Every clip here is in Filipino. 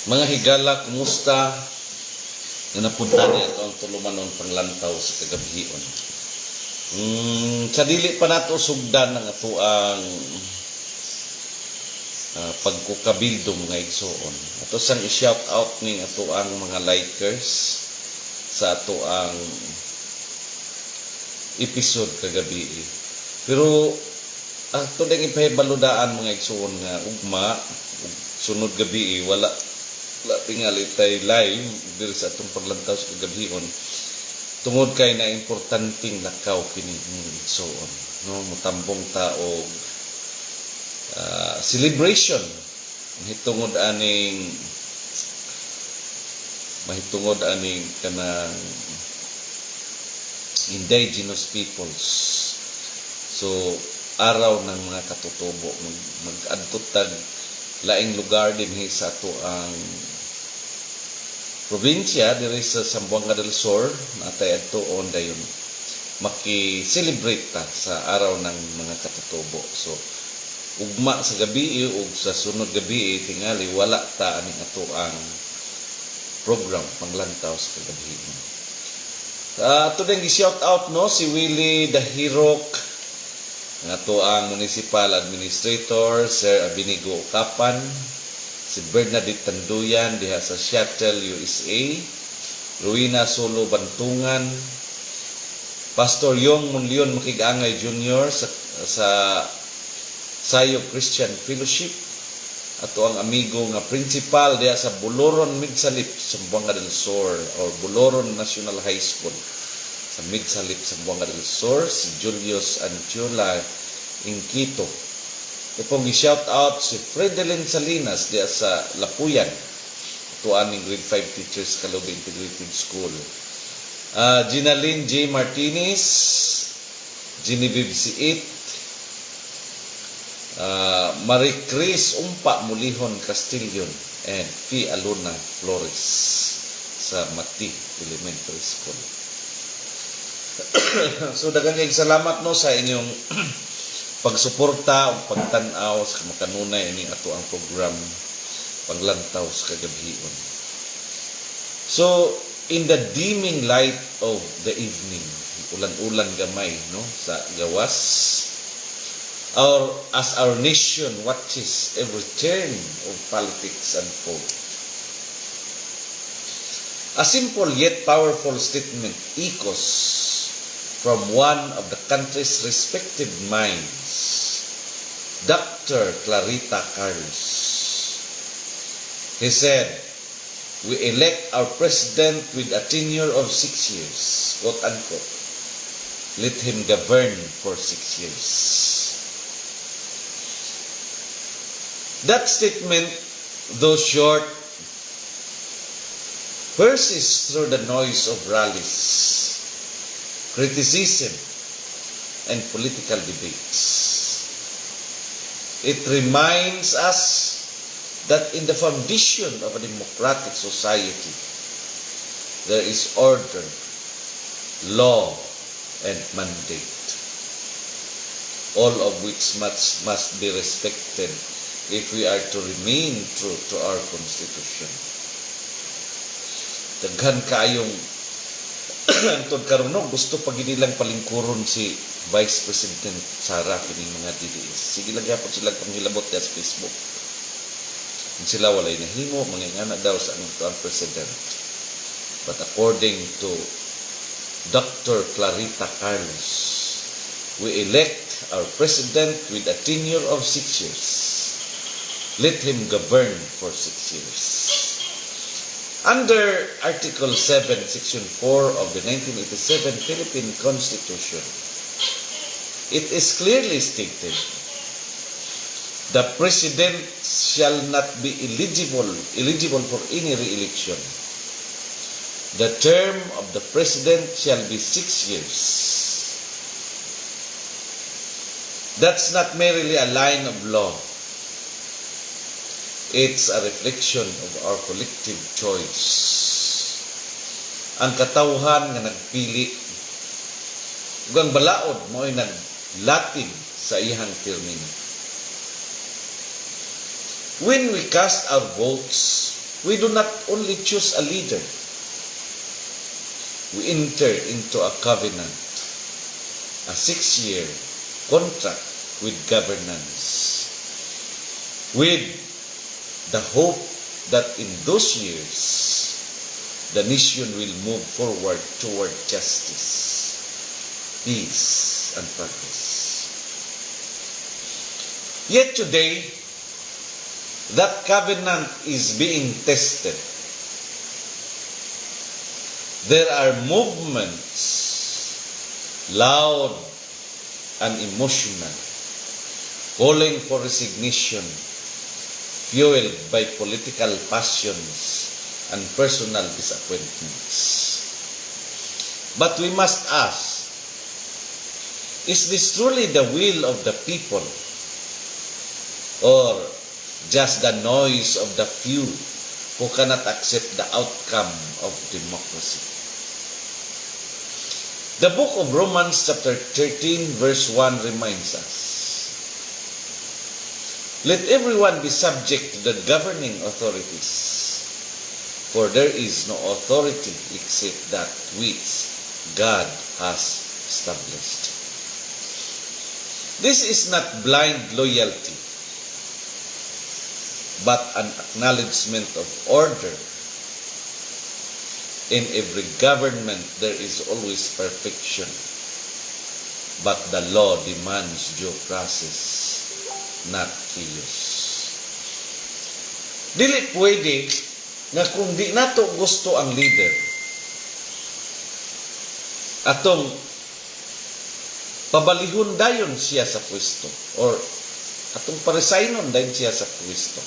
Mga higala, kumusta? Na napunta niya ito ang tulumanon panglantaw sa kagabihion. Sa dili pa nato sugdan ng ato ang pagkukabildo mga igsoon. Ato sang i-shout out ning ato ang mga likers sa ato ang episode kagabi. Pero ato ding ipahibaludaan mga igsoon nga ugma sunod gabi wala tingali tay live diri sa atong paglantaw sa kagabihon tungod kay na importanteng lakaw kini mga igsoon, no, mutambong ta og celebration mahitungod aning kanang indigenous peoples. So araw ng mga katutubo mag-adto tag laing lugar dinhi sa ato ang probinsya diri sa Zamboanga del Sur natay adtoon dayon maki-celebrate ta sa araw ng mga katutubo. So ugma sa gabi ug sa sunod gabi tingali wala ta aning ato ang program panglantaw sa kagabihin. Ato ding gi-shout out no si Willie Dahirok nga to ang municipal administrator Sir Abinigo Kapan, si Bernadette Tanduyan diha sa Seattle, USA, Ruina Solo Bantungan, Pastor Yong Monleon Makigangay Jr. sa Sayo Christian Fellowship, ato ang amigo nga principal diha sa Buloron Midsalip Zamboanga del Sur or Buloron National High School sa Midsalip Zamboanga del Sur, si Julius Anchula Inquito. Ipong i-shout out si Fredelyn Salinas diya sa Lapuyan, ito aming grade 5 teachers Kalube Integrated School. Ginaline J. Martinez, Genevieve Siit, Marie Chris Umpa Mulihon Castillon, and Fi Aluna Flores sa Mati Elementary School. So daghang kayong salamat no sa inyong pagsuporta o pagtan-aw sa makanunay ini ato ang program paglantaw sa kagabihion. So in the dimming light of the evening, ulan-ulan gamay no sa gawas, as our nation watches every turn of politics unfold, a simple yet powerful statement echoes from one of the country's respected minds, Dr. Clarita Carlos. He said, "We elect our president with a tenure of 6 years, quote unquote. Let him govern for 6 years." That statement, though short, persists through the noise of rallies, criticism, and political debates. It reminds us that in the foundation of a democratic society, there is order, law, and mandate, all of which must be respected if we are to remain true to our Constitution. Daghan kaayong antod karon no gusto paginilang palingkuron si Vice President Sara kining mga DDS. Sige lang gyapon sila panghilabot sa Facebook. Kung sila walay nahimo mangingana daw sa ang president. But according to Dr. Clarita Carlos, we elect our president with a tenure of 6 years. Let him govern for 6 years. Under Article 7, Section 4 of the 1987 Philippine Constitution, it is clearly stated, the President shall not be eligible for any re-election. The term of the President shall be 6 years. That's not merely a line of law. It's a reflection of our collective choice. Ang katawhan nga nagpili ug ang balaod mo ay naglatin sa iyang termino. When we cast our votes, we do not only choose a leader, we enter into a covenant, a 6-year contract with governance, with the hope that in those years, the nation will move forward toward justice, peace, and progress. Yet today, that covenant is being tested. There are movements, loud and emotional, calling for resignation, fueled by political passions and personal disappointments. But we must ask, is this truly the will of the people, or just the noise of the few who cannot accept the outcome of democracy? The book of Romans chapter 13 verse 1 reminds us, let everyone be subject to the governing authorities, for there is no authority except that which God has established. This is not blind loyalty, but an acknowledgement of order. In every government, there is always perfection, but the law demands due process, not chaos. Dili pwede nga kung di nato gusto ang leader, atong pabalihon dayon siya sa pwesto, or atong paresaynon dayon siya sa pwesto.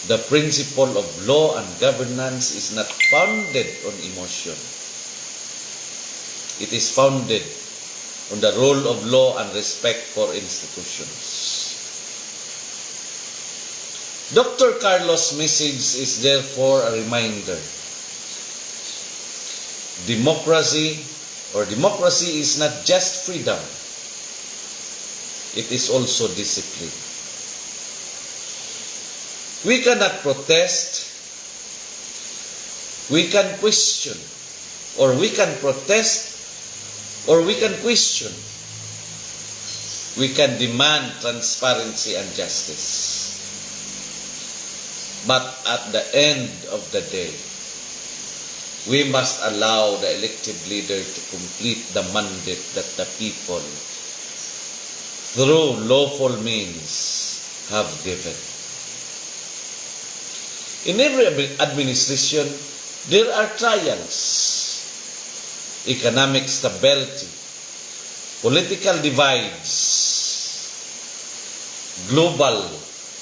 The principle of law and governance is not founded on emotion. It is founded on the rule of law and respect for institutions. Dr. Carlos' message is therefore a reminder. Democracy is not just freedom. It is also discipline. We cannot protest, we can question, or we can protest, or we can question. We can demand transparency and justice. But at the end of the day, we must allow the elected leader to complete the mandate that the people, through lawful means, have given. In every administration, there are trials, economic stability, political divides, global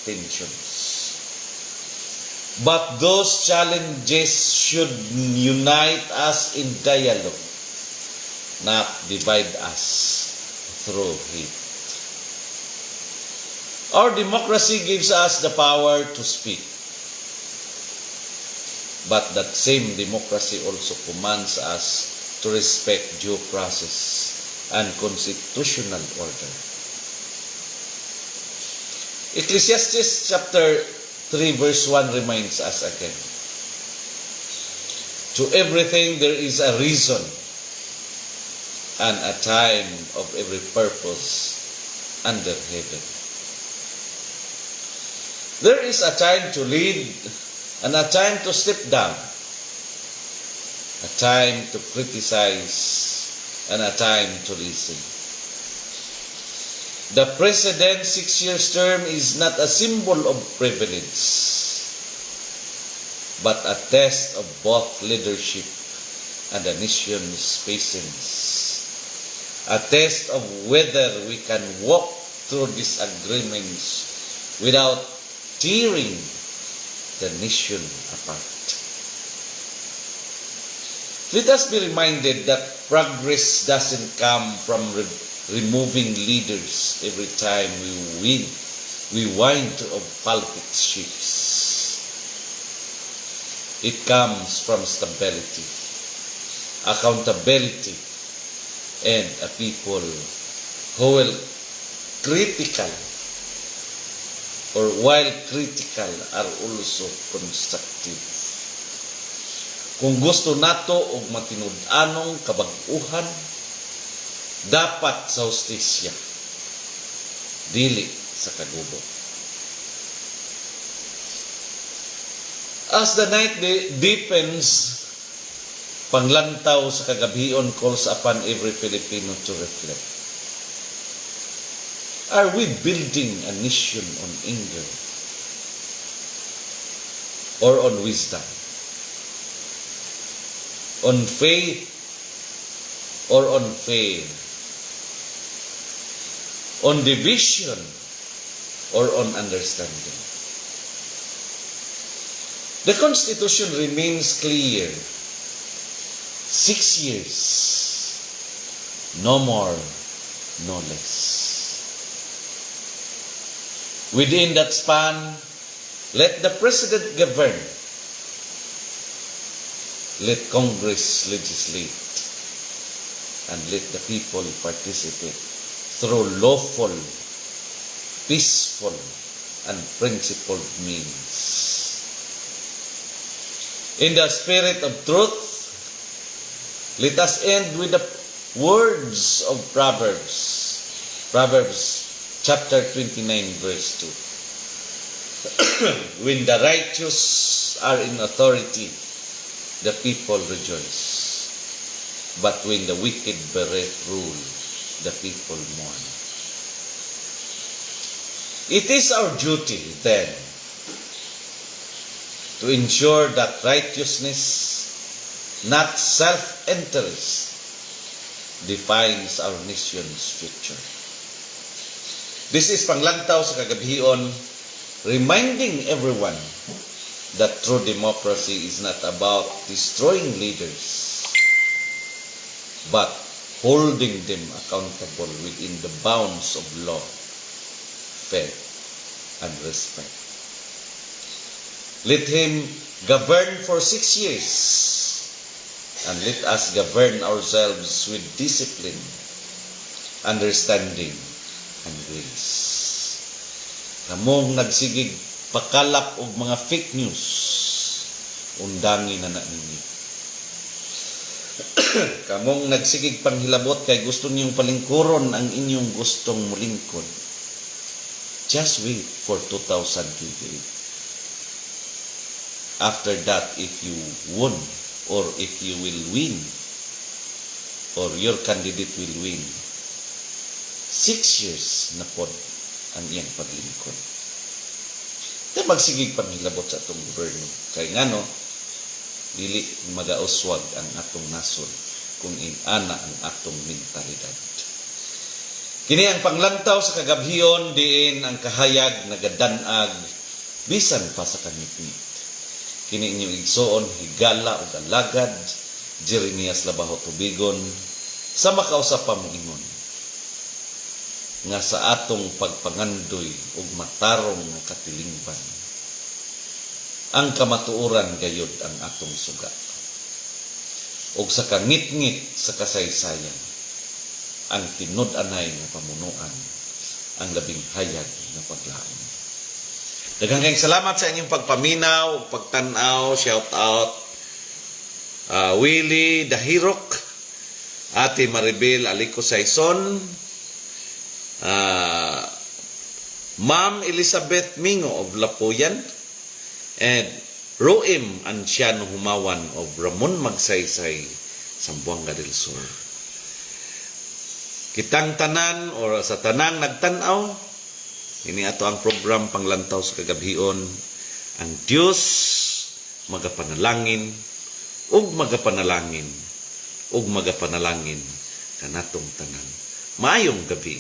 tensions. But those challenges should unite us in dialogue, not divide us through hate. Our democracy gives us the power to speak. But that same democracy also commands us to respect due process and constitutional order. Ecclesiastes chapter 3 verse 1 reminds us again, to everything there is a reason and a time of every purpose under heaven. There is a time to lead and a time to step down, a time to criticize, and a time to listen. The President's 6-year term is not a symbol of privilege, but a test of both leadership and the nation's patience. A test of whether we can walk through disagreements without tearing the nation apart. Let us be reminded that progress doesn't come from removing leaders every time we wind of politics ships. It comes from stability, accountability, and a people who will critically or while critical are also constructive. Kung gusto nato og matinud-anong kabag-uhan, dapat sa hustisya, dili sa kagubo. As the night deepens, panglantaw sa kagabion calls upon every Filipino to reflect. Are we building a nation on anger or on wisdom? On faith or on faith? On division or on understanding? The Constitution remains clear. 6 years, no more, no less. Within that span, let the President govern. Let Congress legislate. And let the people participate through lawful, peaceful, and principled means. In the spirit of truth, let us end with the words of Proverbs. Proverbs chapter 29 verse 2. When the righteous are in authority, the people rejoice. But when the wicked beareth rule, the people mourn. It is our duty then to ensure that righteousness, not self-interest, defines our nation's future. This is panglantaw sa kagabion, reminding everyone that true democracy is not about destroying leaders, but holding them accountable within the bounds of law, faith, and respect. Let him govern for 6 years, and let us govern ourselves with discipline, understanding, and grace. Kamong nagsigig pakalap og mga fake news, undangi na ninyo. Kamong nagsigig panghilabot kay gusto niyong palingkuron ang inyong gustong mulingkod. Just wait for 2028. After that, if you won, or if you will win, or your candidate will win, 6 years na pod ang iyang paglingkod. Kaya magsigig panghilabot sa atong gobyerno. Kay ngano, dili magauswag ang atong nasod kung inana ang atong mentalidad. Kini ang panglantaw sa kagabhion diin ang kahayag nagadanag bisan pa sa kanitnit. Kini inyong igsoon higala ug alagad Jeremias Labaho Tubigon sa makausap pa mo ingon nga sa atong pagpangandoy ug matarong nga katilingban ang kamatuoran gayud ang atong suga ug sa kangit-ngit sa kasaysayan ang tinud-anay nga pamunuan ang labing hayag nga paglaom. Daghang kayong salamat sa inyong pagpaminaw ug pagtan-aw. Shout out Willie Dahirok, Ate Maribel Alico Saison, Ma'am Elizabeth Mingo of Lapuyan, and Roem Anciano Humawan of Ramon Magsaysay, Zamboanga del Sur. Kitang tanan or sa tanang nagtanaw, ini ato ang program panglantaw sa kagabhion. Ang Dios magapanalangin ug magapanalangin kanatong tanan. Maayong gabi.